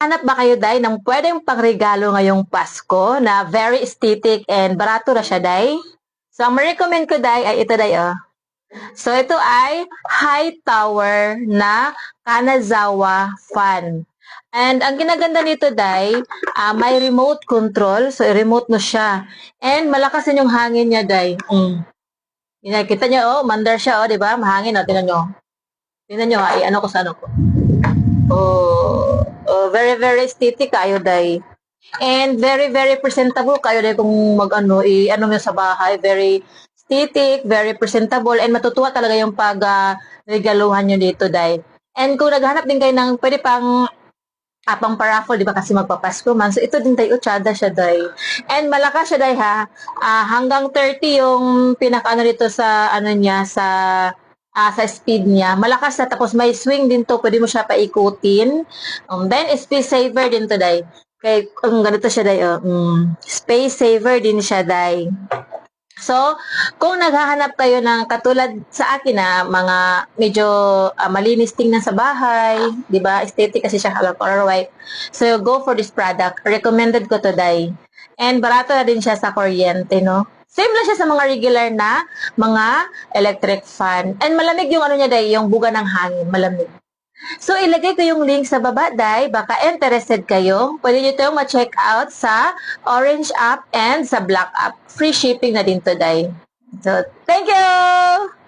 Hanap ba kayo, Day, ng pwedeng pangregalo ngayong Pasko na very aesthetic and barato na siya, Day? So, ang ma-recommend ko, Day, ay ito, Day, oh. So, ito ay high tower na Kanazawa fan. And ang ginaganda nito, Day, may remote control. So, i-remote mo siya. And malakas din yung hangin niya, Day. Kita niyo, oh, mandar siya, oh, di ba? Mahangin, oh, tinan nyo. Tinan nyo, ay, ano ko sa ano ko. Very, very aesthetic kayo, Day. And very, very presentable kayo, Day, kung mag-ano, i-ano mo sa bahay. Very aesthetic, very presentable, and matutuwa talaga yung pag-regaluhan nyo dito, Day. And kung naghanap din kayo ng pwede pang pang paraffle, di ba, kasi magpapasko man. So, ito din, Day, utsada siya, Day. And malakas siya, Day, ha. Hanggang 30 yung pinaka-ano dito sa, ano niya, sa speed niya. Malakas na, tapos may swing din to, pwede mo siya paikutin. Then, space saver din to, Day. Kaya, ganito siya, Day, space saver din siya, Day. So, kung naghahanap kayo ng katulad sa akin na mga medyo malinis tingnan sa bahay, di ba? Aesthetic kasi siya color white. So, go for this product. Recommended ko to, Day. And barato na din siya sa kuryente, no? Same lang siya sa mga regular na mga electric fan. And malamig yung ano niya, Day, yung buga ng hangin. Malamig. So, ilagay ko yung link sa baba, Day. Baka interested kayo. Pwede nyo itong ma-check out sa Orange app and sa Black app. Free shipping na din to, Day. So, thank you!